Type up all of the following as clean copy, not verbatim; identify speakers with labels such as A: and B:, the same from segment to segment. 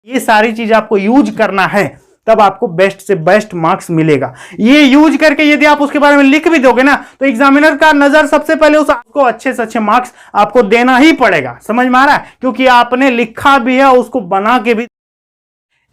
A: ये सारी चीज आपको यूज करना है, तब आपको बेस्ट से बेस्ट मार्क्स मिलेगा। ये यूज करके यदि आप उसके बारे में लिख भी दोगे ना, तो एग्जामिनर का नजर सबसे पहले उस आपको अच्छे से अच्छे मार्क्स आपको देना ही पड़ेगा। समझ में आ रहा है? क्योंकि आपने लिखा भी है, उसको बना के भी।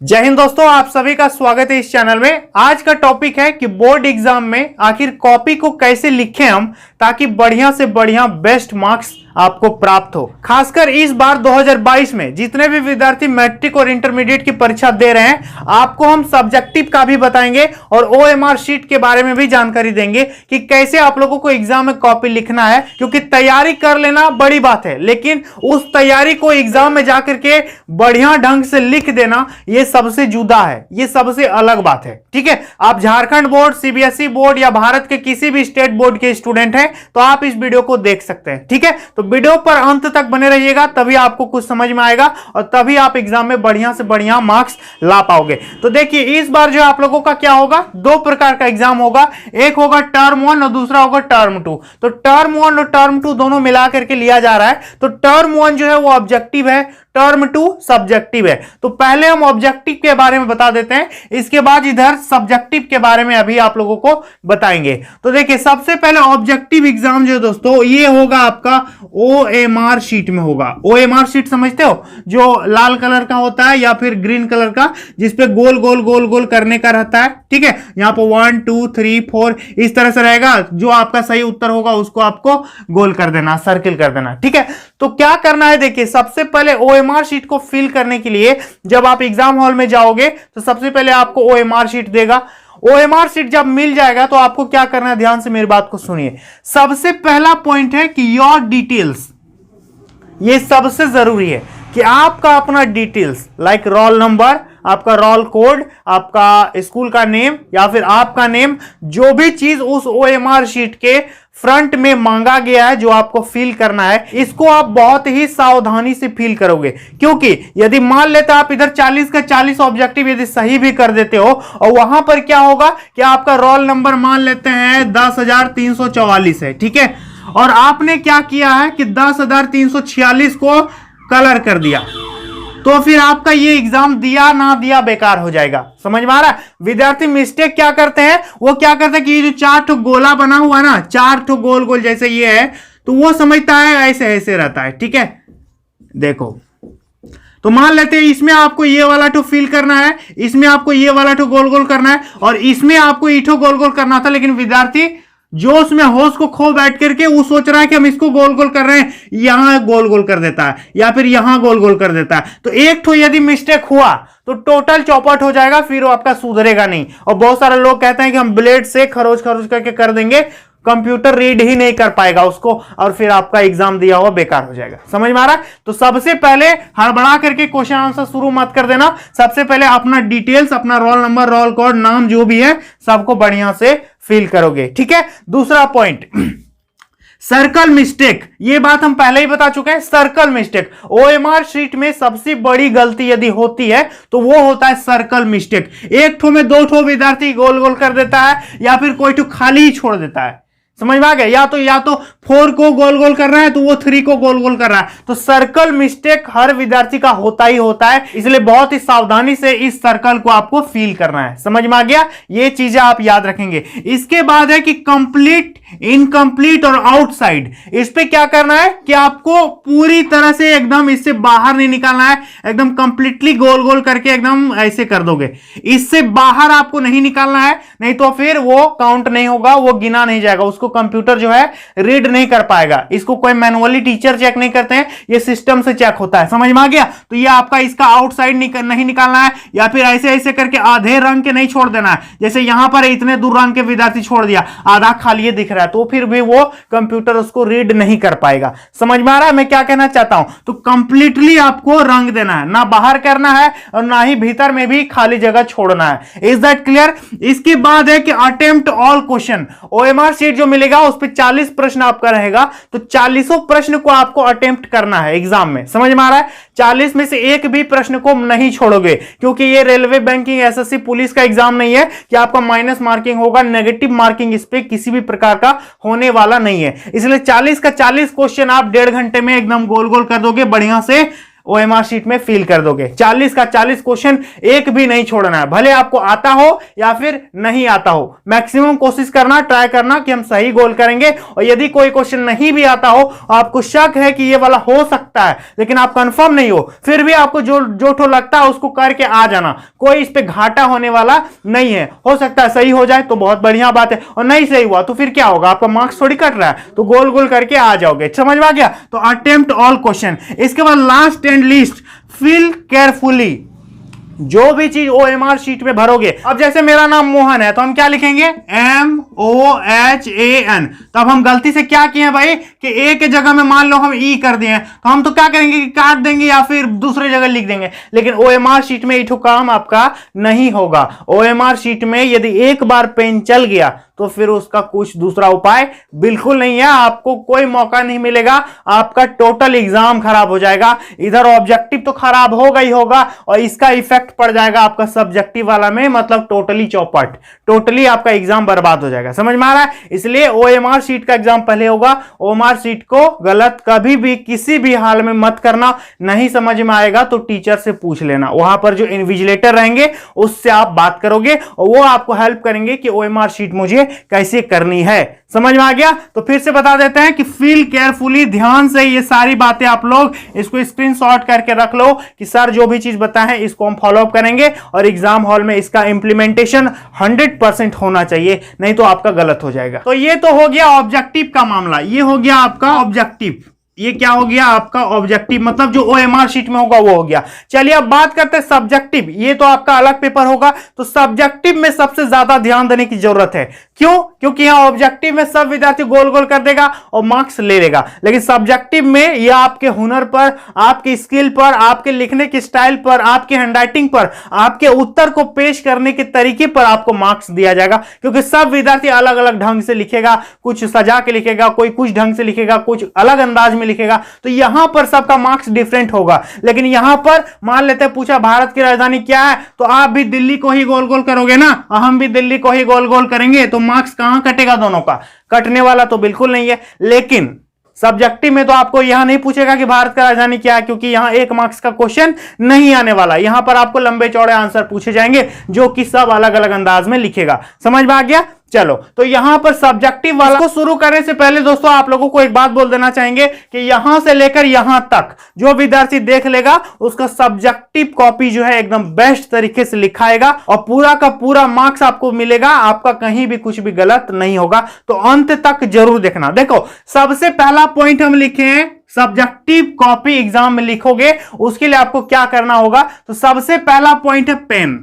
A: जय हिंद दोस्तों, आप सभी का स्वागत है इस चैनल में। आज का टॉपिक है कि बोर्ड एग्जाम में आखिर कॉपी को कैसे लिखें हम, ताकि बढ़िया से बढ़िया बेस्ट मार्क्स आपको प्राप्त हो। खासकर इस बार 2022 में जितने भी विद्यार्थी मैट्रिक और इंटरमीडिएट की परीक्षा दे रहे हैं, आपको हम सब्जेक्टिव का भी बताएंगे और ओएमआर शीट के बारे में भी जानकारी देंगे कि कैसे आप लोगों को एग्जाम में कॉपी लिखना है। क्योंकि तैयारी कर लेना बड़ी बात है, लेकिन उस तैयारी को एग्जाम में जाकर के बढ़िया ढंग से लिख देना, यह सबसे जुदा है, यह सबसे अलग बात है। ठीक है, आप झारखंड बोर्ड, सीबीएसई बोर्ड या भारत के किसी भी स्टेट बोर्ड के स्टूडेंट हैं तो आप इस वीडियो को देख सकते हैं। ठीक है, तो वीडियो पर अंत तक बने रहिएगा, तभी आपको कुछ समझ में आएगा और तभी आप एग्जाम में बढ़िया से बढ़िया मार्क्स ला पाओगे। तो देखिए, इस बार जो आप लोगों का क्या होगा, दो प्रकार का एग्जाम होगा। एक होगा टर्म 1 और दूसरा होगा टर्म 2। तो टर्म 1 और टर्म 2 दोनों मिला करके लिया जा रहा है। तो टर्म 1 जो है वो ऑब्जेक्टिव है, टर्म 2 सब्जेक्टिव है। तो पहले हम ऑब्जेक्टिव के बारे में बता देते हैं, इसके बाद इधर सब्जेक्टिव के बारे में अभी आप लोगों को बताएंगे। तो देखिए, सबसे पहले ऑब्जेक्टिव एग्जाम जो है दोस्तों, ये होगा आपका ओएमआर शीट में होगा। ओएमआर शीट समझते हो, जो लाल कलर का होता है या फिर ग्रीन कलर का, जिसपे गोल गोल गोल गोल करने का रहता है। ठीक है, यहां पर 1 2 3 4 इस तरह से रहेगा। जो आपका सही उत्तर होगा उसको आपको गोल कर देना, सर्किल कर देना। ठीक है, तो क्या करना है, देखिए सबसे पहले ओएमआर शीट को फिल करने के लिए जब आप एग्जाम हॉल में जाओगे तो सबसे पहले आपको ओएमआर शीट देगा। ओएमआर शीट जब मिल जाएगा तो आपको क्या करना है, ध्यान से मेरी बात को सुनिए। सबसे पहला पॉइंट है कि योर डिटेल्स, ये सबसे जरूरी है कि आपका अपना डिटेल्स लाइक रोल नंबर, आपका रोल कोड, आपका स्कूल का नेम या फिर आपका नेम, जो भी चीज उस ओएमआर शीट के फ्रंट में मांगा गया है जो आपको फिल करना है, इसको आप बहुत ही सावधानी से फिल करोगे। क्योंकि यदि मान लेते आप इधर 40 का 40 ऑब्जेक्टिव यदि सही भी कर देते हो और वहां पर क्या होगा कि आपका रोल नंबर मान लेते हैं 10,344 है। ठीक है, और आपने क्या किया है कि 10,346 को कलर कर दिया, तो फिर आपका ये एग्जाम दिया ना दिया बेकार हो जाएगा। समझ में आ रहा है? विद्यार्थी मिस्टेक क्या करते हैं, वो क्या करते हैं कि ये जो 4 ठो गोला बना हुआ ना, 4 ठो गोल गोल जैसे ये है, तो वो समझता है ऐसे ऐसे रहता है। ठीक है, देखो, तो मान लेते हैं इसमें आपको ये वाला ठो फिल करना है, इसमें आपको ये वाला ठो गोल गोल करना है और इसमें आपको ये ठो गोल गोल करना था। लेकिन विद्यार्थी जो उसमें होश को खो बैठ करके वो सोच रहा है कि हम इसको गोल गोल कर रहे हैं, यहां गोल गोल कर देता है या फिर यहां गोल गोल कर देता है। तो एक ठो यदि मिस्टेक हुआ तो टोटल चौपट हो जाएगा, फिर वो आपका सुधरेगा नहीं। और बहुत सारे लोग कहते हैं कि हम ब्लेड से खरोच खरोच करके कर देंगे, कंप्यूटर रीड ही नहीं कर पाएगा उसको और फिर आपका एग्जाम दिया हुआ बेकार हो जाएगा। समझ में आ रहा है? तो सबसे पहले हड़बड़ा करके क्वेश्चन आंसर शुरू मत कर देना। सबसे पहले अपना डिटेल्स, अपना रोल नंबर, रोल कोड, नाम जो भी है, सबको बढ़िया से फिल करोगे। ठीक है, दूसरा पॉइंट, सर्कल मिस्टेक। ये बात हम पहले ही बता चुके हैं। सर्कल मिस्टेक ओएमआर शीट में सबसे बड़ी गलती यदि होती है तो वो होता है सर्कल मिस्टेक। एक ठो में 2 ठो विद्यार्थी गोल गोल कर देता है या फिर कोई ठो खाली ही छोड़ देता है। समझ में आ गया? या तो 4 को गोल गोल कर रहा है तो वो 3 को गोल गोल कर रहा है। तो सर्कल मिस्टेक हर विद्यार्थी का होता ही होता है, इसलिए बहुत ही सावधानी से इस सर्कल को आपको फील करना है। समझ में आ गया? ये चीजें आप याद रखेंगे। इसके बाद है कि कंप्लीट, इनकम्प्लीट और आउटसाइड। इस पे क्या करना है कि आपको पूरी तरह से एकदम इससे बाहर नहीं निकालना है, एकदम कंप्लीटली गोल गोल करके एकदम ऐसे कर दोगे। इससे बाहर आपको नहीं निकालना है, नहीं तो फिर वो काउंट नहीं होगा, वो गिना नहीं जाएगा, उसको कंप्यूटर जो है रीड नहीं कर पाएगा। इसको कोई मैनुअली टीचर चेक नहीं करते हैं, ये सिस्टम से चेक होता है। समझ में आ गया? तो ये आपका इसका आउटसाइड नहीं निकालना है या फिर ऐसे ऐसे करके आधे रंग के नहीं छोड़ देना है। जैसे यहां पर इतने दूर रंग के विद्यार्थी छोड़ दिया, आधा खाली दिख रहा है, तो फिर भी वो कंप्यूटर उसको रीड नहीं कर पाएगा। समझ में आ रहा है मैं क्या कहना चाहता हूं? तो कंप्लीटली आपको रंग देना है, ना बाहर करना है और ना ही भीतर में भी खाली जगह छोड़ना है। Is that clear? इसके बाद है कि attempt all question. OMR sheet जो मिलेगा उस पर 40 प्रश्न आपका रहेगा, तो 40 प्रश्न को आपको अटेम्प्ट करना है एग्जाम में। समझ में आ रहा है? 40 में से एक भी प्रश्न को नहीं छोड़ोगे, क्योंकि ये रेलवे, बैंकिंग, एसएससी, पुलिस का एग्जाम नहीं है कि आपका माइनस मार्किंग होगा, नेगेटिव मार्किंग इस पे किसी भी प्रकार का होने वाला नहीं है। इसलिए 40 का 40 क्वेश्चन आप 1.5 घंटे में एकदम गोल गोल कर दोगे, बढ़िया से ओएमआर शीट में फिल कर दोगे। 40 का 40 क्वेश्चन एक भी नहीं छोड़ना है, भले आपको आता हो या फिर नहीं आता हो। मैक्सिमम कोशिश करना, ट्राई करना कि हम सही गोल करेंगे। और यदि कोई क्वेश्चन नहीं भी आता हो, आपको शक है कि ये वाला हो सकता है लेकिन आप कंफर्म नहीं हो, फिर भी आपको जो ठो लगता है उसको करके आ जाना। कोई इस पे घाटा होने वाला नहीं है। हो सकता है सही हो जाए तो बहुत बढ़िया बात है, और नहीं सही हुआ तो फिर क्या होगा, आपका मार्क्स थोड़ी कट रहा है, तो गोल गोल करके आ जाओगे। समझ में आ गया? तो अटेम्प्ट ऑल क्वेश्चन। इसके बाद last and least, fill carefully. जो भी चीज ओएमआर शीट में भरोगे, अब जैसे मेरा नाम मोहन है तो हम क्या लिखेंगे, MOHAN। तो अब हम गलती से क्या किए भाई कि ए के जगह में मान लो हम ई कर दिए, तो हम तो क्या करेंगे कि काट देंगे या फिर दूसरे जगह लिख देंगे। लेकिन ओएमआर शीट में इठो काम आपका नहीं होगा। ओएमआर शीट में यदि एक बार पेन चल गया तो फिर उसका कुछ दूसरा उपाय बिल्कुल नहीं है। आपको कोई मौका नहीं मिलेगा, आपका टोटल एग्जाम खराब हो जाएगा। इधर ऑब्जेक्टिव तो खराब होगा ही होगा, और इसका इफेक्ट पड़ जाएगा आपका सब्जेक्टिव वाला में, मतलब टोटली चौपट, टोटली आपका एग्जाम बर्बाद हो जाएगा। समझ में आ रहा है? इसलिए ओएमआर शीट का एग्जाम पहले होगा। ओएमआर शीट को गलत कभी भी किसी भी हाल में मत करना। नहीं समझ में आएगा तो टीचर से पूछ लेना, वहां पर जो इन्विजिलेटर रहेंगे उससे आप बात करोगे और वो आपको हेल्प करेंगे कि ओएमआर शीट मुझे कैसे करनी है। समझ में आ गया? तो फिर से बता देते हैं कि फील केयरफुली, ध्यान से ये सारी बातें आप लोग इसको स्क्रीनशॉट करके रख लो कि सर जो भी चीज बताए हैं इसको हम फॉलो अप करेंगे, और एग्जाम हॉल में इसका इंप्लीमेंटेशन 100% होना चाहिए, नहीं तो आपका गलत हो जाएगा। तो ये तो हो गया ऑब्जेक्टिव का मामला, ये हो गया आपका ऑब्जेक्टिव। ये क्या हो गया आपका ऑब्जेक्टिव, मतलब जो ओएमआर शीट में होगा वो हो गया। चलिए अब बात करते हैं सब्जेक्टिव। ये तो आपका अलग पेपर होगा, तो सब्जेक्टिव में सबसे ज्यादा ध्यान देने की जरूरत है। क्यों? क्योंकि यहां ऑब्जेक्टिव में सब विद्यार्थी गोल गोल कर देगा और मार्क्स ले लेगा, लेकिन सब्जेक्टिव में यह आपके हुनर पर, आपकी स्किल पर, आपके लिखने की स्टाइल पर, आपके हैंडराइटिंग पर, आपके उत्तर को पेश करने के तरीके पर आपको मार्क्स दिया जाएगा। क्योंकि सब विद्यार्थी अलग अलग ढंग से लिखेगा, कुछ सजा के लिखेगा, कोई कुछ ढंग से लिखेगा, कुछ अलग अंदाज में लिखेगा, तो यहां पर सबका मार्क्स डिफरेंट होगा। लेकिन यहां पर मान लेते हैं पूछा भारत की राजधानी क्या है, तो आप भी दिल्ली को ही गोल गोल करोगे ना, हम भी दिल्ली को ही गोल गोल करेंगे, तो मार्क्स कहां कटेगा, दोनों का कटने वाला तो बिल्कुल नहीं है। लेकिन सब्जेक्टिव में तो आपको यहां नहीं पूछेगा कि भारत का राजधानी क्या है, क्योंकि यहां 1 मार्क्स का क्वेश्चन नहीं आने वाला। यहां पर आपको लंबे चौड़े आंसर पूछे जाएंगे जो कि सब अलग अलग अंदाज में लिखेगा। समझ में आ गया? चलो, तो यहां पर सब्जेक्टिव वाला को शुरू करने से पहले दोस्तों आप लोगों को एक बात बोल देना चाहेंगे कि यहां से लेकर यहां तक जो विद्यार्थी देख लेगा उसका सब्जेक्टिव कॉपी जो है एकदम बेस्ट तरीके से लिखाएगा और पूरा का पूरा मार्क्स आपको मिलेगा, आपका कहीं भी कुछ भी गलत नहीं होगा। तो अंत तक जरूर देखना। देखो, सबसे पहला पॉइंट हम लिखे हैं, सब्जेक्टिव कॉपी एग्जाम में लिखोगे उसके लिए आपको क्या करना होगा। तो सबसे पहला पॉइंट है पेन।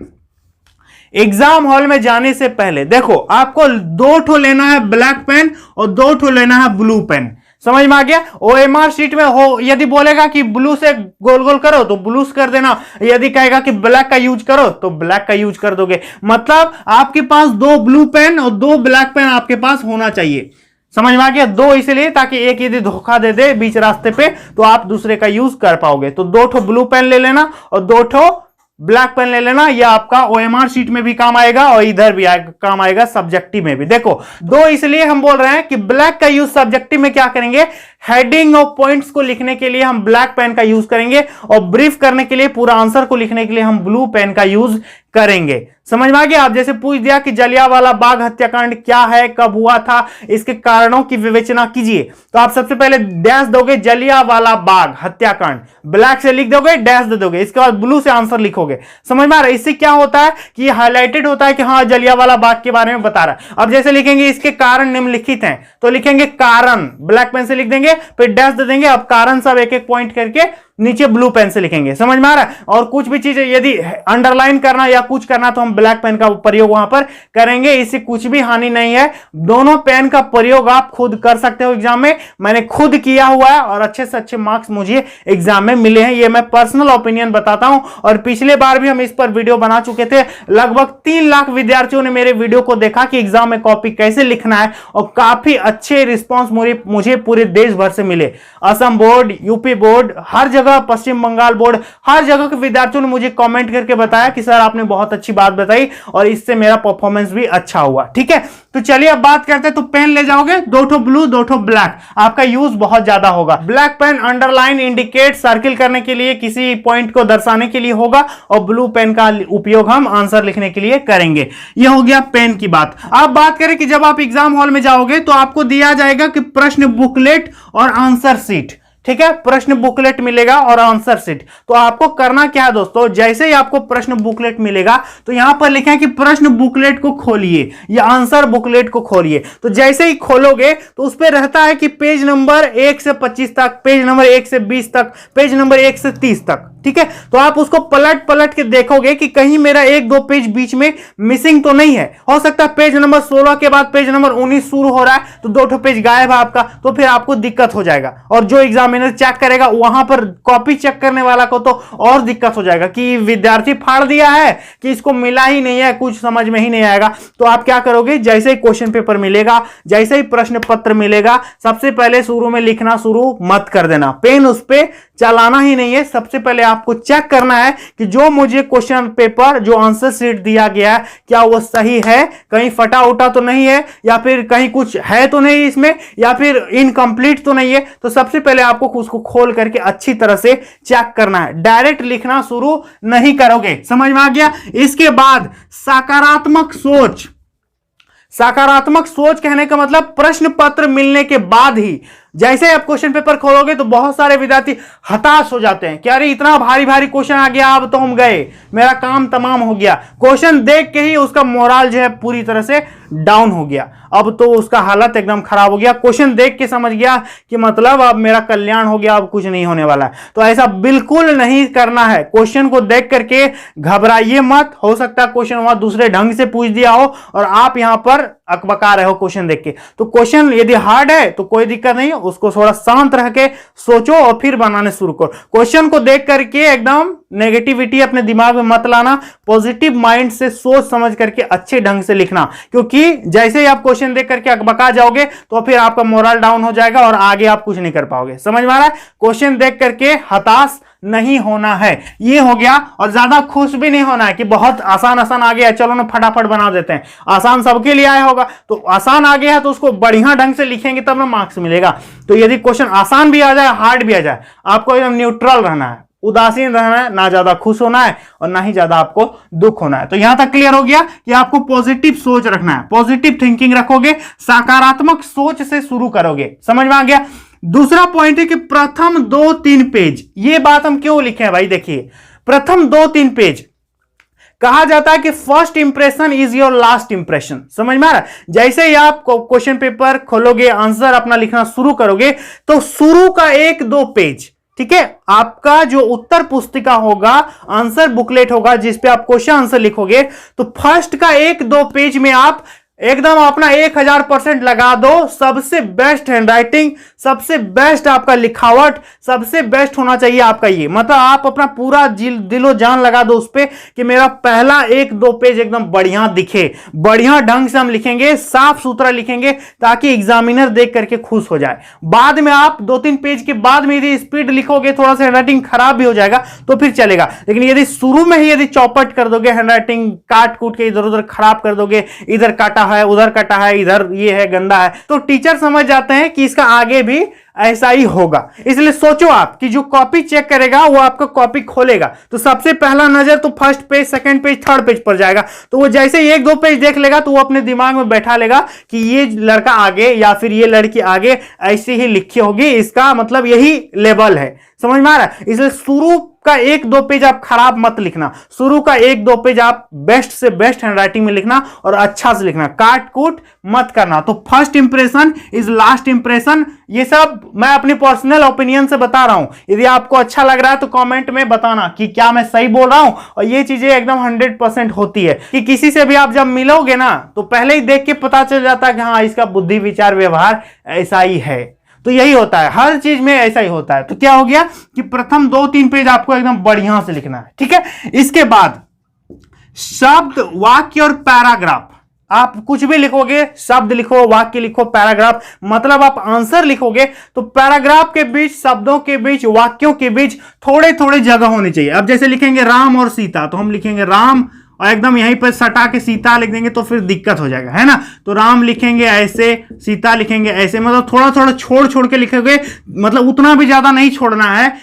A: एग्जाम हॉल में जाने से पहले देखो आपको 2 ठो लेना है ब्लैक पेन और 2 ठो लेना है ब्लू पेन। समझ में आ गया? ओएमआर शीट में हो, यदि बोलेगा कि ब्लू से गोल गोल करो तो ब्लू से कर देना, यदि कहेगा कि ब्लैक का यूज करो तो ब्लैक का यूज कर दोगे। मतलब आपके पास 2 ब्लू पेन और 2 ब्लैक पेन आपके पास होना चाहिए। समझ में आ गया? 2 इसलिए ताकि एक यदि धोखा दे दे बीच रास्ते पे तो आप दूसरे का यूज कर पाओगे। तो 2 ठो ब्लू पेन ले लेना और 2 ठो ब्लैक पेन ले लेना। यह आपका ओएमआर शीट में भी काम आएगा और इधर भी काम आएगा, सब्जेक्टिव में भी। देखो, 2 इसलिए हम बोल रहे हैं कि ब्लैक का यूज सब्जेक्टिव में क्या करेंगे, हेडिंग और पॉइंट्स को लिखने के लिए हम ब्लैक पेन का यूज करेंगे और ब्रीफ करने के लिए, पूरा आंसर को लिखने के लिए हम ब्लू पेन का यूज करेंगे। समझ में आ गया? आप जैसे पूछ दिया कि जलियांवाला बाग हत्याकांड क्या है, कब हुआ था, इसके कारणों की विवेचना कीजिए, तो आप सबसे पहले डैश दोगे जलियांवाला बाग हत्याकांड, ब्लैक से लिख दोगे, डैश दे दोगे, इसके बाद ब्लू से आंसर लिखोगे। समझ में आ रहा है? इससे क्या होता है कि हाईलाइटेड होता है कि हाँ जलियांवाला बाग के बारे में बता रहा है। अब जैसे लिखेंगे इसके कारण निम्नलिखित हैं, तो लिखेंगे कारण, ब्लैक पेन से लिख देंगे, फिर डैश दे देंगे। अब कारण सब एक एक पॉइंट करके नीचे ब्लू पेन से लिखेंगे। समझ में आ रहा है? और कुछ भी चीजें यदि अंडरलाइन करना या कुछ करना तो हम ब्लैक पेन का प्रयोग वहां पर करेंगे। इससे कुछ भी हानि नहीं है। दोनों पेन का प्रयोग आप खुद कर सकते हो एग्जाम में। मैंने खुद किया हुआ है और अच्छे से अच्छे मार्क्स मुझे एग्जाम में मिले हैं। ये मैं पर्सनल ओपिनियन बताता हूं, और पिछले बार भी हम इस पर वीडियो बना चुके थे। लगभग 3 लाख विद्यार्थियों ने मेरे वीडियो को देखा कि एग्जाम में कॉपी कैसे लिखना है, और काफी अच्छे रिस्पॉन्स मुझे पूरे देश भर से मिले। असम बोर्ड, यूपी बोर्ड, हर पश्चिम बंगाल बोर्ड, हर जगह के विद्यार्थियों ने मुझे कमेंट करके बताया कि सर आपने बहुत अच्छी बात बताई और इससे मेरा परफॉर्मेंस भी अच्छा हुआ। ठीक है, तो चलिए अब बात करते हैं। तो पेन ले जाओगे, 2 ठो ब्लू 2 ठो ब्लैक, आपका यूज बहुत ज्यादा होगा। Black pen underline, indicate, circle करने के लिए, किसी पॉइंट को दर्शाने के लिए होगा, और ब्लू पेन का उपयोग हम आंसर लिखने के लिए करेंगे। यह हो गया पेन की बात। अब बात करें कि जब आप एग्जाम हॉल में जाओगे तो आपको दिया जाएगा कि प्रश्न बुकलेट और आंसर शीट। ठीक है, प्रश्न बुकलेट मिलेगा और आंसर शीट। तो आपको करना क्या है दोस्तों, जैसे ही आपको प्रश्न बुकलेट मिलेगा तो यहां पर लिखा है कि प्रश्न बुकलेट को खोलिए या आंसर बुकलेट को खोलिए। तो जैसे ही खोलोगे तो उस पर रहता है कि पेज नंबर 1 से 25 तक, पेज नंबर 1 से 20 तक, पेज नंबर 1 से 30 तक। ठीक है, तो आप उसको पलट पलट के देखोगे कि कहीं मेरा 1-2 पेज बीच में मिसिंग तो नहीं है। हो सकता है पेज नंबर 16 के बाद पेज नंबर 19 शुरू हो रहा है तो 2 ठो पेज गायब है आपका, तो फिर आपको दिक्कत हो जाएगा। और जो एग्जामिनर चेक करेगा वहां पर कॉपी चेक करने वाला को तो और दिक्कत हो जाएगा कि विद्यार्थी फाड़ दिया है कि इसको मिला ही नहीं है, कुछ समझ में ही नहीं आएगा। तो आप क्या करोगे, जैसे ही क्वेश्चन पेपर मिलेगा, जैसे ही प्रश्न पत्र मिलेगा, सबसे पहले शुरू में लिखना शुरू मत कर देना, पेन उस पर चलाना ही नहीं है। सबसे पहले आपको चेक करना है कि जो मुझे क्वेश्चन पेपर, जो आंसर शीट दिया गया है, क्या वो सही है, कहीं फटा उटा तो नहीं है, या फिर कहीं कुछ है तो नहीं इसमें, या फिर इनकम्प्लीट तो नहीं है। तो सबसे पहले आपको उसको खोल करके अच्छी तरह से चेक करना है, डायरेक्ट लिखना शुरू नहीं करोगे। समझ में आ गया। इसके बाद सकारात्मक सोच। सकारात्मक सोच कहने का मतलब प्रश्न पत्र मिलने के बाद ही, जैसे आप क्वेश्चन पेपर खोलोगे तो बहुत सारे विद्यार्थी हताश हो जाते हैं कि अरे इतना भारी भारी क्वेश्चन आ गया, अब तो हम गए, मेरा काम तमाम हो गया। क्वेश्चन देख के ही उसका मोरल जो है पूरी तरह से डाउन हो गया, अब तो उसका हालत एकदम खराब हो गया। क्वेश्चन देख के समझ गया कि मतलब अब मेरा कल्याण हो गया, अब कुछ नहीं होने वाला है। तो ऐसा बिल्कुल नहीं करना है। क्वेश्चन को देख करके घबराइए मत। हो सकता है क्वेश्चन वहां दूसरे ढंग से पूछ दिया हो और आप यहां पर अकबका रहे हो क्वेश्चन देख के। तो क्वेश्चन यदि हार्ड है तो कोई दिक्कत नहीं, उसको थोड़ा शांत रह के सोचो और फिर बनाने शुरू करो। क्वेश्चन को देख करके एकदम नेगेटिविटी अपने दिमाग में मत लाना, पॉजिटिव माइंड से सोच समझ करके अच्छे ढंग से लिखना, क्योंकि जैसे ही आप क्वेश्चन देख करके अकबका जाओगे तो फिर आपका मोरल डाउन हो जाएगा और आगे आप कुछ नहीं कर पाओगे। समझ में आ रहा है। क्वेश्चन देख करके हताश नहीं होना है, ये हो गया। और ज्यादा खुश भी नहीं होना है कि बहुत आसान आसान आ गया, चलो ना फटाफट बना देते हैं। आसान सबके लिए आया होगा, तो आसान आ गया है तो उसको बढ़िया ढंग से लिखेंगे तब ना मार्क्स मिलेगा। तो यदि क्वेश्चन आसान भी आ जाए, हार्ड भी आ जाए, आपको एकदम न्यूट्रल रहना है, उदासीन रहना है, ना ज्यादा खुश होना है और ना ही ज्यादा आपको दुख होना है। तो यहां तक क्लियर हो गया कि आपको पॉजिटिव सोच रखना है, पॉजिटिव थिंकिंग रखोगे, सकारात्मक सोच से शुरू करोगे। समझ में आ गया। दूसरा पॉइंट है कि प्रथम 2-3 पेज। ये बात हम क्यों लिखे हैं भाई, देखिए प्रथम 2-3 पेज कहा जाता है कि first impression is your last impression. समझ में आ रहा है। जैसे ही आप क्वेश्चन पेपर खोलोगे, आंसर अपना लिखना शुरू करोगे, तो शुरू का 1-2 पेज, ठीक है, आपका जो उत्तर पुस्तिका होगा, आंसर बुकलेट होगा जिसपे आप क्वेश्चन आंसर लिखोगे, तो फर्स्ट का 1-2 पेज में आप एकदम अपना 1000% लगा दो। सबसे बेस्ट हैंडराइटिंग, सबसे बेस्ट आपका लिखावट, सबसे बेस्ट होना चाहिए आपका ये। मतलब आप अपना पूरा दिलो जान लगा दो उस पे कि मेरा पहला 1-2 पेज एकदम बढ़िया दिखे, बढ़िया ढंग से हम लिखेंगे, साफ सुथरा लिखेंगे ताकि एग्जामिनर देख करके खुश हो जाए। बाद में आप 2-3 पेज के बाद में यदि स्पीड लिखोगे, थोड़ा सा हैंडराइटिंग खराब भी हो जाएगा तो फिर चलेगा। लेकिन यदि शुरू में ही यदि चौपट कर दोगे, हैंडराइटिंग काट कूट के इधर उधर खराब कर दोगे, इधर काटा है, उधर कटा है, इधर ये है, गंदा है, तो टीचर समझ जाते हैं कि इसका आगे भी ऐसा ही होगा। इसलिए सोचो आप कि जो कॉपी चेक करेगा वो आपका कॉपी खोलेगा तो सबसे पहला नजर तो first page, second page, third page पर जाएगा। तो वो जैसे 1-2 पेज देख लेगा तो वो अपने दिमाग में बैठा लेगा कि ये लड़का आगे या फिर ये लड़की आगे ऐसे ही लिखी होगी, इसका मतलब यही लेवल है। समझ में आ रहा है। इसलिए शुरू का 1-2 पेज आप खराब मत लिखना, शुरू का 1-2 पेज आप बेस्ट से बेस्ट हैंडराइटिंग में लिखना और अच्छा से लिखना, काट कूट मत करना। तो first impression is last impression. ये सब मैं अपनी पर्सनल ओपिनियन से बता रहा हूं। यदि आपको अच्छा लग रहा है तो कमेंट में बताना कि क्या मैं सही बोल रहा हूं। और ये चीजें एकदम 100% होती है कि किसी से भी आप जब मिलोगे ना तो पहले ही देख के पता चल जाता है कि हाँ इसका बुद्धि विचार व्यवहार ऐसा ही है। तो यही होता है, हर चीज में ऐसा ही होता है। तो क्या हो गया कि प्रथम 2-3 पेज आपको एकदम बढ़िया से लिखना है, ठीक है। इसके बाद शब्द, वाक्य और पैराग्राफ। आप कुछ भी लिखोगे, शब्द लिखो, वाक्य लिखो, पैराग्राफ, मतलब आप आंसर लिखोगे तो पैराग्राफ के बीच, शब्दों के बीच, वाक्यों के बीच थोड़े थोड़े जगह होनी चाहिए। अब जैसे लिखेंगे राम और सीता तो हम लिखेंगे राम और एकदम यहीं पर सटा के सीता लिख देंगे तो फिर दिक्कत हो जाएगा, है ना। तो राम लिखेंगे ऐसे, सीता लिखेंगे ऐसे, मतलब थोड़ा थोड़ा छोड़ छोड़ के लिखोगे, मतलब उतना भी ज्यादा नहीं छोड़ना है,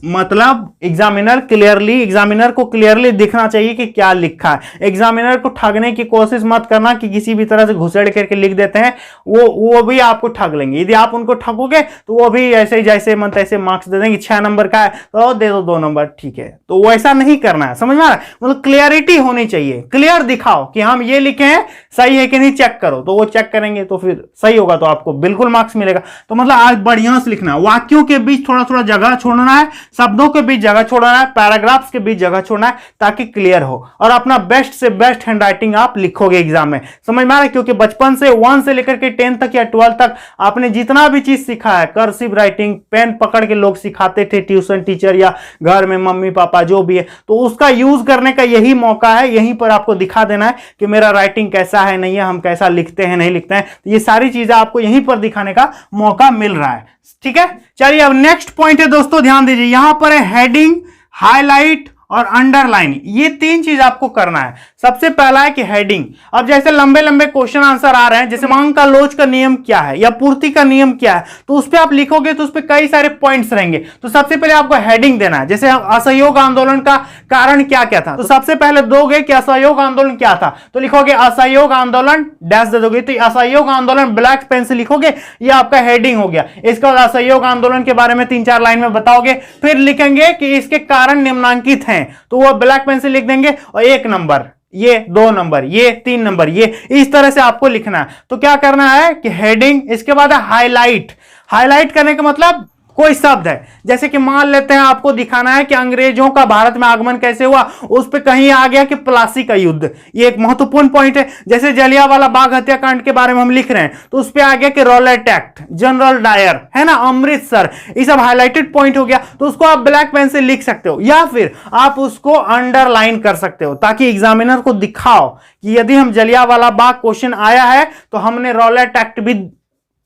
A: मतलब एग्जामिनर को क्लियरली दिखना चाहिए कि क्या लिखा है। एग्जामिनर को ठगने की कोशिश मत करना कि किसी भी तरह से घुसेड़ करके लिख देते हैं, वो भी आपको ठग लेंगे। यदि आप उनको ठगोगे तो वो भी ऐसे ही जैसे मन तैसे मार्क्स दे देंगे। 6 नंबर का है तो दे दो 2 नंबर, ठीक है। तो वो ऐसा नहीं करना है, समझ में आ रहा है। मतलब क्लियरिटी होनी चाहिए, क्लियर दिखाओ कि हम ये लिखे हैं, सही है कि नहीं चेक करो, तो वो चेक करेंगे तो फिर सही होगा तो आपको बिल्कुल मार्क्स मिलेगा। तो मतलब आज बढ़िया से लिखना है, वाक्यों के बीच थोड़ा थोड़ा जगह छोड़ना है, शब्दों के बीच जगह छोड़ना है, पैराग्राफ्स के बीच जगह छोड़ना है, ताकि क्लियर हो और अपना बेस्ट से बेस्ट हैंडराइटिंग आप लिखोगे एग्जाम में। समझ में आ रहा है। क्योंकि बचपन से 1 से लेकर के 10 तक या 12 तक आपने जितना भी चीज सीखा है, कर्सिव राइटिंग पेन पकड़ के लोग सिखाते थे, ट्यूशन टीचर या घर में मम्मी पापा जो भी है, तो उसका यूज करने का यही मौका है। यहीं पर आपको दिखा देना है कि मेरा राइटिंग कैसा है, नहीं है, हम कैसा लिखते हैं, नहीं लिखते हैं। तो ये सारी चीजें आपको यहीं पर दिखाने का मौका मिल रहा है, ठीक है। चलिए अब नेक्स्ट पॉइंट है दोस्तों, ध्यान दीजिए। यहां पर है हेडिंग, हाईलाइट और अंडरलाइन। ये 3 चीज आपको करना है। सबसे पहला है कि हेडिंग। अब जैसे लंबे लंबे क्वेश्चन आंसर आ रहे हैं, जैसे मांग का लोच का नियम क्या है या पूर्ति का नियम क्या है, तो उस पर आप लिखोगे तो उस पर कई सारे पॉइंट्स रहेंगे। तो सबसे पहले आपको हेडिंग देना है। जैसे असहयोग आंदोलन का कारण क्या क्या था, तो सबसे पहले दोगे कि असहयोग आंदोलन क्या था, तो लिखोगे असहयोग आंदोलन डैश दे दोगे, तो असहयोग आंदोलन ब्लैक पेन से लिखोगे, ये आपका हेडिंग हो गया। इसके बाद असहयोग आंदोलन के बारे में 3-4 लाइन में बताओगे, फिर लिखेंगे कि इसके कारण निम्नांकित हैं, तो वो ब्लैक पेन से लिख देंगे, और 1 नंबर, ये 2 नंबर, ये 3 नंबर, ये इस तरह से आपको लिखना है। तो क्या करना है कि हेडिंग, इसके बाद है हाईलाइट। हाईलाइट करने का मतलब कोई शब्द है, जैसे कि मान लेते हैं आपको दिखाना है कि अंग्रेजों का भारत में आगमन कैसे हुआ, उस पे कहीं आ गया कि प्लासी का युद्ध, ये एक महत्वपूर्ण पॉइंट है। जैसे जलियांवाला बाग हत्याकांड के बारे में हम लिख रहे हैं, तो उस पे आ गया कि रॉलेट एक्ट, जनरल डायर, है ना, अमृतसर, ये सब हाईलाइटेड पॉइंट हो गया। तो उसको आप ब्लैक पेन से लिख सकते हो, या फिर आप उसको अंडरलाइन कर सकते हो, ताकि एग्जामिनर को दिखाओ कि यदि हम जलियांवाला बाग क्वेश्चन आया है तो हमने रॉलेट एक्ट भी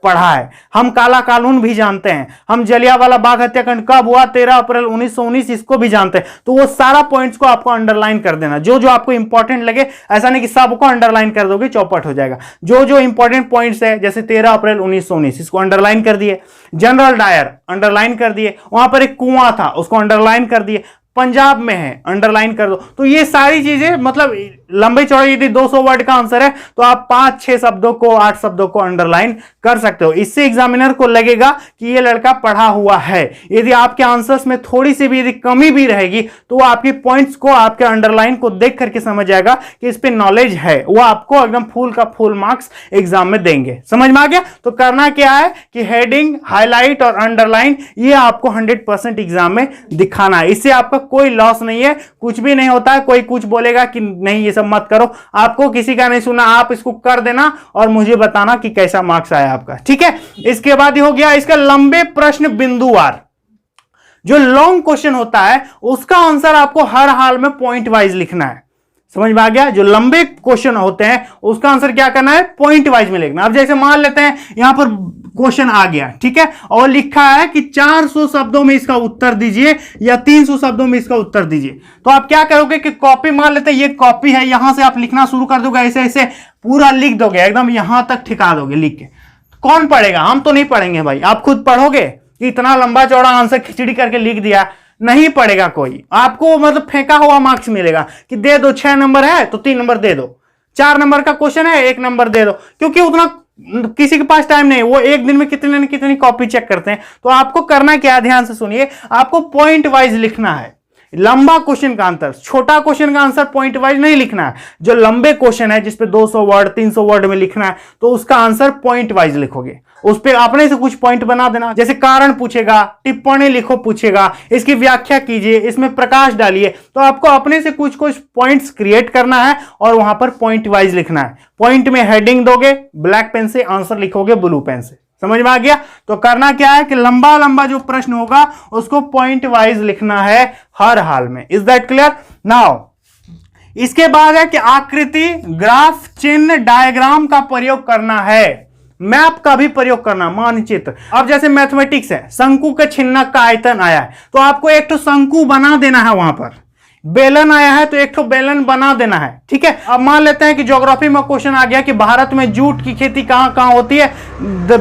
A: पढ़ा है, हम काला कानून भी जानते हैं, हम जलियांवाला बाग हत्याकांड कब हुआ 13 अप्रैल 1919, इसको भी जानते हैं। तो वो सारा पॉइंट्स को आपको अंडरलाइन कर देना, जो जो आपको इंपॉर्टेंट लगे। ऐसा नहीं कि सबको अंडरलाइन कर दोगे चौपट हो जाएगा। जो जो इंपॉर्टेंट पॉइंट्स है, जैसे 13 अप्रैल 1919, इसको अंडरलाइन कर दिए। जनरल डायर अंडरलाइन कर दिए, वहां पर एक कुआं था उसको अंडरलाइन कर दिए, पंजाब में है अंडरलाइन कर दो। तो ये सारी चीजें, मतलब लंबे चौड़े यदि 200 वर्ड का आंसर है तो आप 5-6 शब्दों को, 8 शब्दों को अंडरलाइन कर सकते हो। इससे एग्जामिनर को लगेगा कि ये लड़का पढ़ा हुआ है। यदि आपके आंसर्स में थोड़ी सी भी यदि कमी भी रहेगी तो वो आपके पॉइंट्स को, आपके अंडरलाइन को देख करके समझ जाएगा कि इस पे नॉलेज है, वो आपको एकदम फुल का फुल मार्क्स एग्जाम में देंगे। समझ में आ गया। तो करना क्या है कि हेडिंग, हाईलाइट और अंडरलाइन, ये आपको 100% एग्जाम में दिखाना है। इससे आपका कोई लॉस नहीं है, कुछ भी नहीं होता है। कोई कुछ बोलेगा कि नहीं ये सब मत करो, आपको किसी का नहीं सुना, आप इसको कर देना और मुझे बताना कि कैसा मार्क्स आया आपका, ठीक है। इसके बाद ये हो गया इसका लंबे प्रश्न बिंदुवार। जो लॉन्ग क्वेश्चन होता है उसका आंसर आपको हर हाल में पॉइंट वाइज लिखना है। समझ में आ गया। जो लंबे क्वेश्चन होते हैं उसका आंसर क्या करना है, पॉइंट वाइज में लिखना। अब जैसे मान लेते हैं यहां पर क्वेश्चन आ गया, ठीक है, और लिखा है कि 400 शब्दों में इसका उत्तर दीजिए या 300 शब्दों में इसका उत्तर दीजिए। तो आप क्या करोगे कि कॉपी, मान लेते हैं ये कॉपी है, यहां से आप लिखना शुरू कर दोगे, ऐसे ऐसे पूरा लिख दोगे, एकदम यहां तक ठिका दोगे लिख के। कौन पढ़ेगा, हम तो नहीं पढ़ेंगे भाई। आप खुद पढ़ोगे कि इतना लंबा चौड़ा आंसर खिचड़ी करके लिख दिया, नहीं पढ़ेगा कोई। आपको मतलब फेंका हुआ मार्क्स मिलेगा कि दे दो, 6 नंबर है तो 3 नंबर दे दो, 4 नंबर का क्वेश्चन है 1 नंबर दे दो, क्योंकि उतना किसी के पास टाइम नहीं। वो एक दिन में कितने न कितनी कॉपी चेक करते हैं। तो आपको करना क्या है, ध्यान से सुनिए, आपको पॉइंट वाइज लिखना है। लंबा क्वेश्चन का आंसर, छोटा क्वेश्चन का आंसर पॉइंट वाइज नहीं लिखना है। जो लंबे क्वेश्चन है जिसपे 200 वर्ड 300 वर्ड में लिखना है, तो उसका आंसर पॉइंट वाइज लिखोगे। उस पे अपने से कुछ पॉइंट बना देना, जैसे कारण पूछेगा, टिप्पणी लिखो पूछेगा, इसकी व्याख्या कीजिए, इसमें प्रकाश डालिए। तो आपको अपने से कुछ कुछ पॉइंट्स क्रिएट करना है और वहां पर पॉइंट वाइज लिखना है। पॉइंट में हेडिंग दोगे ब्लैक पेन से, आंसर लिखोगे ब्लू पेन से। समझ में आ गया। तो करना क्या है कि लंबा लंबा जो प्रश्न होगा उसको पॉइंट वाइज लिखना है हर हाल में। Is that clear. नाउ इसके बाद है कि आकृति, ग्राफ, चिन्ह, डायग्राम का प्रयोग करना है, मैप का भी प्रयोग करना, मानचित्र। अब जैसे मैथमेटिक्स है, शंकु के छिन्नक का आयतन आया है, तो आपको एक तो शंकु बना देना है वहां पर, बेलन आया है तो एक तो बेलन बना देना है, ठीक है। अब मान लेते हैं कि ज्योग्राफी में क्वेश्चन आ गया कि भारत में जूट की खेती कहां कहां होती है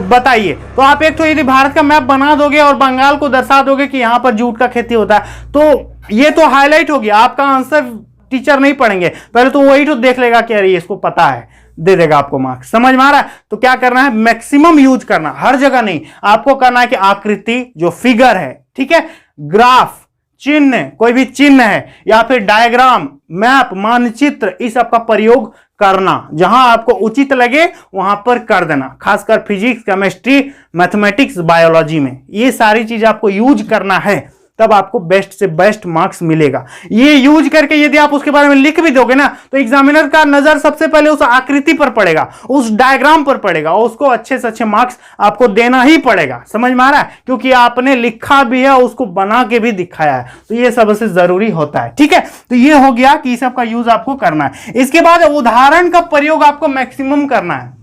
A: बताइए, तो आप एक तो यदि भारत का मैप बना दोगे और बंगाल को दर्शा दोगे कि यहां पर जूट का खेती होता है, तो ये तो हाईलाइट हो गया, आपका आंसर टीचर नहीं पढ़ेंगे, पहले तो वही तो देख लेगा कि अरे इसको पता है, दे देगा आपको मार्क्स। समझ में आ रहा है? तो क्या करना है, मैक्सिमम यूज करना, हर जगह नहीं, आपको करना है कि आकृति जो फिगर है, ठीक है, ग्राफ, चिन्ह, कोई भी चिन्ह है या फिर डायग्राम, मैप, मानचित्र, इस सब का प्रयोग करना, जहां आपको उचित लगे वहां पर कर देना, खासकर फिजिक्स, केमिस्ट्री, मैथमेटिक्स, बायोलॉजी में ये सारी चीज आपको यूज करना है, तब आपको बेस्ट से बेस्ट मार्क्स मिलेगा। ये यूज करके यदि आप उसके बारे में लिख भी दोगे ना, तो एग्जामिनर का नजर सबसे पहले उस आकृति पर पड़ेगा, उस डायग्राम पर पड़ेगा, और उसको अच्छे से अच्छे मार्क्स आपको देना ही पड़ेगा। समझ में आ रहा है? क्योंकि आपने लिखा भी है, उसको बना के भी दिखाया है, तो ये सबसे जरूरी होता है, ठीक है। तो ये हो गया कि इस सब का यूज आपको करना है। इसके बाद उदाहरण का प्रयोग आपको मैक्सिमम करना है,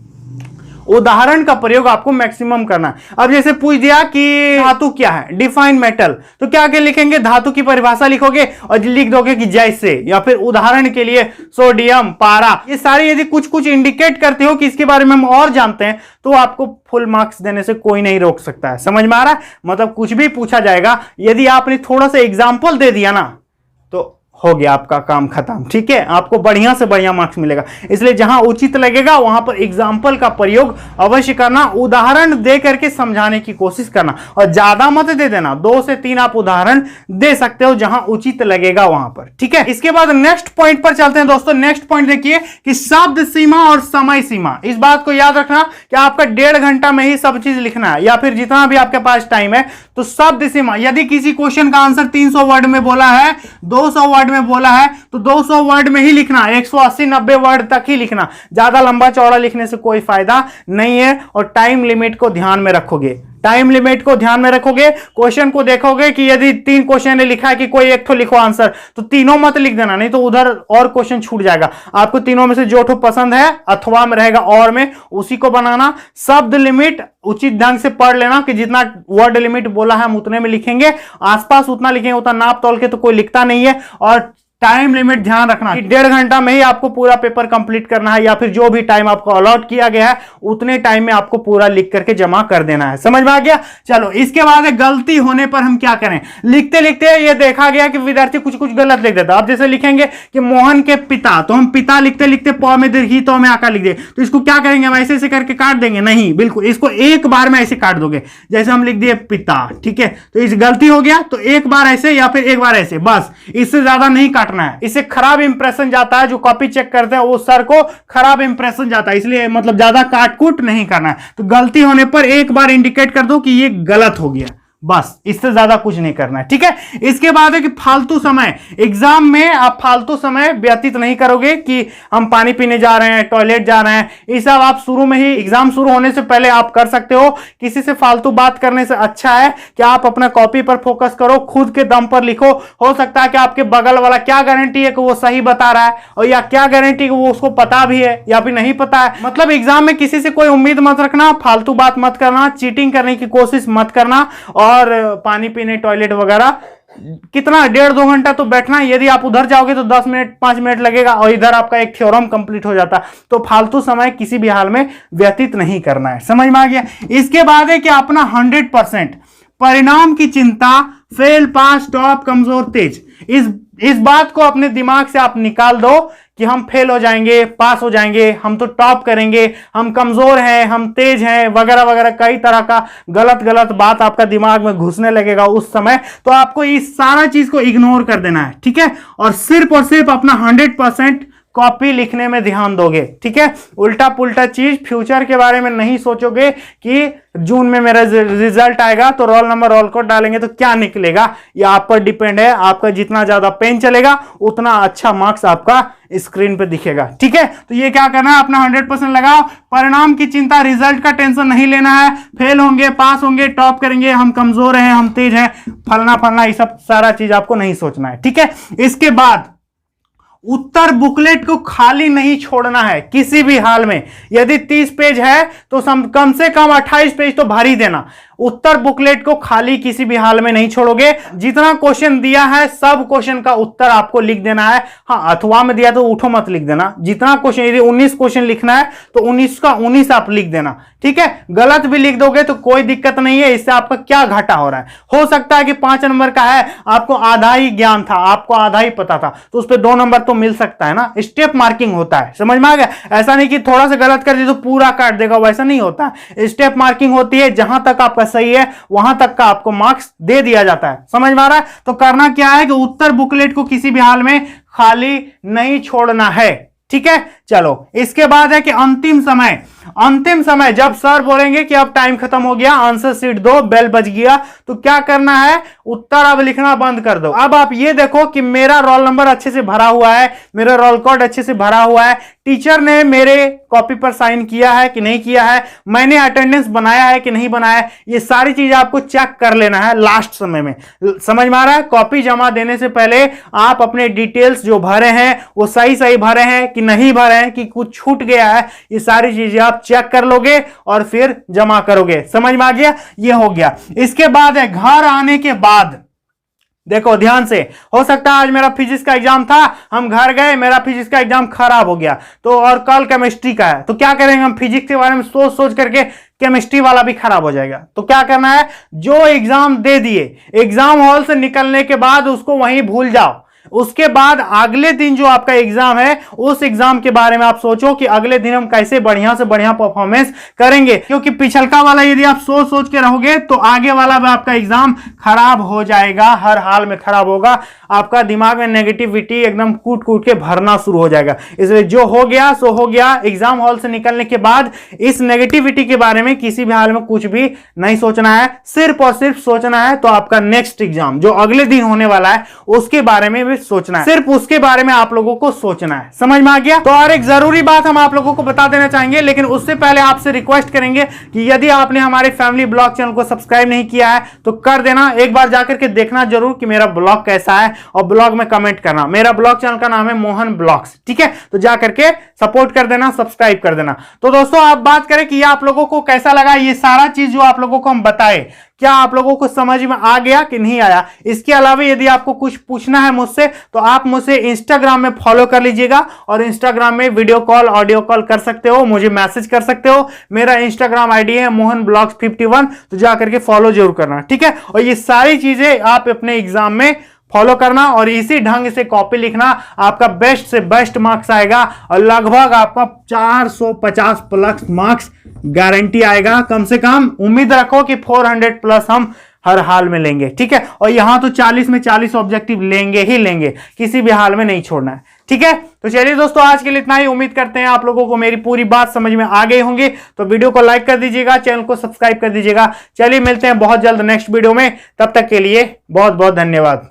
A: उदाहरण का प्रयोग आपको मैक्सिमम करना है। अब जैसे पूछ दिया कि धातु क्या है, डिफाइन मेटल, तो क्या क्या लिखेंगे, धातु की परिभाषा लिखोगे और लिख दोगे कि जैसे, या फिर उदाहरण के लिए सोडियम, पारा, ये सारे यदि कुछ कुछ इंडिकेट करते हो कि इसके बारे में हम और जानते हैं, तो आपको फुल मार्क्स देने से कोई नहीं रोक सकता है। समझ में आ रहा है? मतलब कुछ भी पूछा जाएगा, यदि आपने थोड़ा सा एग्जाम्पल दे दिया ना, तो हो गया आपका काम खत्म, ठीक है। आपको बढ़िया से बढ़िया मार्क्स मिलेगा, इसलिए जहां उचित लगेगा वहां पर एग्जाम्पल का प्रयोग अवश्य करना, उदाहरण दे करके समझाने की कोशिश करना, और ज्यादा मत दे देना, 2 से 3 आप उदाहरण दे सकते हो जहां उचित लगेगा वहां पर, ठीक है। इसके बाद नेक्स्ट पॉइंट पर चलते हैं दोस्तों। नेक्स्ट पॉइंट देखिए कि शब्द सीमा और समय सीमा। इस बात को याद रखना कि आपका 1.5 घंटा में ही सब चीज लिखना है, या फिर जितना भी आपके पास टाइम है। तो शब्द सीमा, यदि किसी क्वेश्चन का आंसर 300 वर्ड में बोला है, 200 वर्ड में बोला है, तो 200 वर्ड में ही लिखना, 180-90 वर्ड तक ही लिखना, ज्यादा लंबा चौड़ा लिखने से कोई फायदा नहीं है। और टाइम लिमिट को ध्यान में रखोगे, टाइम लिमिट को ध्यान में रखोगे, क्वेश्चन को देखोगे कि यदि 3 क्वेश्चन ने लिखा है कि कोई एक तो लिखो आंसर, तो तीनों मत लिख देना, नहीं तो उधर और क्वेश्चन छूट जाएगा। आपको तीनों में से जो ठो पसंद है, अथवा में रहेगा और में, उसी को बनाना। शब्द लिमिट उचित ढंग से पढ़ लेना कि जितना वर्ड लिमिट बोला है हम उतने में लिखेंगे, आसपास उतना लिखेंगे, उतना नाप तोल के तो कोई लिखता नहीं है। और टाइम लिमिट ध्यान रखना कि 1.5 घंटा में ही आपको पूरा पेपर कंप्लीट करना है, या फिर जो भी टाइम आपको अलॉट किया गया है उतने टाइम में आपको पूरा लिख करके जमा कर देना है। समझ में आ गया? चलो, इसके बाद गलती होने पर हम क्या करें। लिखते लिखते ये देखा गया कि विद्यार्थी कुछ कुछ गलत लिख देता। अब जैसे लिखेंगे कि मोहन के पिता, तो हम पिता लिखते लिखते प में दीर्घी तो में आकार लिख दे, तो इसको क्या करेंगे, हम ऐसे ऐसे करके काट देंगे? नहीं, बिल्कुल, इसको एक बार में ऐसे काट दोगे, जैसे हम लिख दिए पिता, ठीक है। तो इस गलती हो गया, तो एक बार ऐसे या फिर एक बार ऐसे, बस, इससे ज्यादा नहीं काटना है। इससे खराब इंप्रेशन जाता है, जो कॉपी चेक करते हैं वो सर को खराब इंप्रेशन जाता है, इसलिए मतलब ज्यादा काट कूट नहीं करना है। तो गलती होने पर एक बार इंडिकेट कर दो कि ये गलत हो गया, बस, इससे ज्यादा कुछ नहीं करना है, ठीक है। इसके बाद है कि फालतू समय। एग्जाम में आप फालतू समय व्यतीत नहीं करोगे कि हम पानी पीने जा रहे हैं, टॉयलेट जा रहे हैं, ये सब आप शुरू में ही, एग्जाम शुरू होने से पहले आप कर सकते हो। किसी से फालतू बात करने से अच्छा है कि आप अपना कॉपी पर फोकस करो, खुद के दम पर लिखो। हो सकता है कि आपके बगल वाला, क्या गारंटी है कि वो सही बता रहा है, और या क्या गारंटी कि वो उसको पता भी है या फिर नहीं पता है। मतलब एग्जाम में किसी से कोई उम्मीद मत रखना, फालतू बात मत करना, चीटिंग करने की कोशिश मत करना, और पानी पीने, टॉयलेट वगैरह कितना 1.5-2 घंटा तो बैठना। यदि आप उधर जाओगे तो 10 मिनट 5 मिनट लगेगा, और इधर आपका एक थ्योरम कंप्लीट हो जाता। तो फालतू समय किसी भी हाल में व्यतीत नहीं करना है। समझ में आ गया? इसके बाद है कि अपना 100% परिणाम की चिंता, फेल, पास, टॉप, कमजोर, तेज, इस बात को अपने दिमाग से आप निकाल दो कि हम फेल हो जाएंगे, पास हो जाएंगे, हम तो टॉप करेंगे, हम कमजोर हैं, हम तेज हैं, वगैरह वगैरह, कई तरह का गलत गलत बात आपका दिमाग में घुसने लगेगा उस समय। तो आपको इस सारा चीज को इग्नोर कर देना है, ठीक है, और सिर्फ अपना 100% कॉपी लिखने में ध्यान दोगे, ठीक है। उल्टा पुल्टा चीज, फ्यूचर के बारे में नहीं सोचोगे कि जून में मेरा रिजल्ट आएगा तो रोल नंबर, रोल कोड डालेंगे तो क्या निकलेगा। ये आप पर डिपेंड है। आपका जितना ज्यादा पेन चलेगा उतना अच्छा मार्क्स आपका स्क्रीन पे दिखेगा, ठीक है। तो ये क्या करना है, अपना 100% लगाओ। परिणाम की चिंता, रिजल्ट का टेंशन नहीं लेना है। फेल होंगे, पास होंगे, टॉप करेंगे, हम कमजोर हैं, हम तेज हैं, फलना फलना, ये सब सारा चीज आपको नहीं सोचना है, ठीक है। इसके बाद उत्तर बुकलेट को खाली नहीं छोड़ना है किसी भी हाल में। यदि 30 पेज है तो कम से कम 28 पेज तो भर ही देना। उत्तर बुकलेट को खाली किसी भी हाल में नहीं छोड़ोगे। जितना क्वेश्चन दिया है सब क्वेश्चन का उत्तर आपको लिख देना है। हाँ, अथवा में दिया तो उठो मत लिख देना। जितना क्वेश्चन, यदि 19 क्वेश्चन लिखना है तो 19 का 19 आप लिख देना, ठीक है। गलत भी लिख दोगे तो कोई दिक्कत नहीं है, इससे आपका क्या घाटा हो रहा है। हो सकता है कि 5 नंबर का है, आपको आधा ही ज्ञान था, आपको आधा ही पता था, तो उस पर 2 नंबर तो मिल सकता है ना। स्टेप मार्किंग होता है, समझ में आ गया। ऐसा नहीं कि थोड़ा सा गलत कर दिया तो पूरा काट देगा, वैसा नहीं होता है। स्टेप मार्किंग होती है, जहां तक आपका सही है वहां तक का आपको मार्क्स दे दिया जाता है, समझ में आ रहा है। तो करना क्या है कि उत्तर बुकलेट को किसी भी हाल में खाली नहीं छोड़ना है, ठीक है। चलो, इसके बाद है कि अंतिम समय जब सर बोलेंगे कि अब टाइम खत्म हो गया, आंसर शीट दो, बेल बज गया, तो क्या करना है, उत्तर अब लिखना बंद कर दो। अब आप ये देखो कि मेरा रोल नंबर अच्छे से भरा हुआ है, मेरा रोल कोड अच्छे से भरा हुआ है, टीचर ने मेरे कॉपी पर साइन किया है कि नहीं किया है, मैंने अटेंडेंस बनाया है कि नहीं बनाया है, ये सारी चीज आपको चेक कर लेना है लास्ट समय में, समझ में आ रहा है। कॉपी जमा देने से पहले आप अपने डिटेल्स जो भरे हैं वो सही भरे हैं कि नहीं भरे हैं, कि कुछ छूट गया है, ये सारी चीजें आप चेक कर लोगे और फिर जमा करोगे, समझ में आ गया। ये हो गया। इसके बाद है घर आने के बाद, देखो ध्यान से, हो सकता है आज मेरा फिजिक्स का एग्जाम था, हम घर गए, मेरा फिजिक्स का एग्जाम खराब हो गया, तो और कल केमिस्ट्री का है, तो क्या करेंगे हम, फिजिक्स के बारे में सोच करके केमिस्ट्री वाला भी खराब हो जाएगा। तो क्या करना है, जो एग्जाम दे दिए, एग्जाम हॉल से निकलने के बाद उसको वहीं भूल जाओ। उसके बाद अगले दिन जो आपका एग्जाम है, उस एग्जाम के बारे में आप सोचो कि अगले दिन हम कैसे बढ़िया से बढ़िया परफॉर्मेंस करेंगे, क्योंकि पिछलका वाला यदि आप सोच के रहोगे तो आगे वाला भी आपका एग्जाम खराब हो जाएगा, हर हाल में खराब होगा। आपका दिमाग में नेगेटिविटी एकदम कूट के भरना शुरू हो जाएगा। इसलिए जो हो गया सो हो गया। एग्जाम हॉल से निकलने के बाद इस नेगेटिविटी के बारे में किसी भी हाल में कुछ भी नहीं सोचना है, सिर्फ और सिर्फ सोचना है तो आपका नेक्स्ट एग्जाम जो अगले दिन होने वाला है उसके बारे में सोचना है, सिर्फ उसके बारे में आप लोगों को सोचना है, समझ में आ गया। तो और एक जरूरी बात हम आप लोगों को बता देना चाहेंगे, लेकिन उससे पहले आपसे रिक्वेस्ट करेंगे कि यदि आपने हमारे फैमिली ब्लॉग चैनल को सब्सक्राइब नहीं किया है तो कर देना, एक बार जाकर के देखना जरूर कि मेरा ब्लॉग कैसा है, और ब्लॉग में कमेंट करना। मेरा ब्लॉग चैनल का नाम है मोहन ब्लॉग्स, ठीक है। तो जाकर के सपोर्ट कर देना, सब्सक्राइब कर देना। तो दोस्तों आप बात करें कि ये आप लोगों को कैसा लगा, ये सारा चीज जो आप लोगों को हम बताए, क्या आप लोगों को समझ में आ गया कि नहीं आया। इसके अलावा यदि आपको कुछ पूछना है मुझसे तो आप मुझसे इंस्टाग्राम में फॉलो कर लीजिएगा, और इंस्टाग्राम में वीडियो कॉल, ऑडियो कॉल कर सकते हो, मुझे मैसेज कर सकते हो। मेरा इंस्टाग्राम आईडी है मोहन ब्लॉग्स 51, तो जाकर के फॉलो जरूर करना, ठीक है। और ये सारी चीजें आप अपने एग्जाम में फॉलो करना, और इसी ढंग से कॉपी लिखना, आपका बेस्ट से बेस्ट मार्क्स आएगा, और लगभग आपका 450 प्लस मार्क्स गारंटी आएगा। कम से कम उम्मीद रखो कि 400 प्लस हम हर हाल में लेंगे, ठीक है। और यहां तो 40 में 40 ऑब्जेक्टिव लेंगे ही लेंगे, किसी भी हाल में नहीं छोड़ना है, ठीक है। तो चलिए दोस्तों, आज के लिए इतना ही। उम्मीद करते हैं आप लोगों को मेरी पूरी बात समझ में आ गई होंगी। तो वीडियो को लाइक कर दीजिएगा, चैनल को सब्सक्राइब कर दीजिएगा। चलिए मिलते हैं बहुत जल्द नेक्स्ट वीडियो में, तब तक के लिए बहुत बहुत धन्यवाद।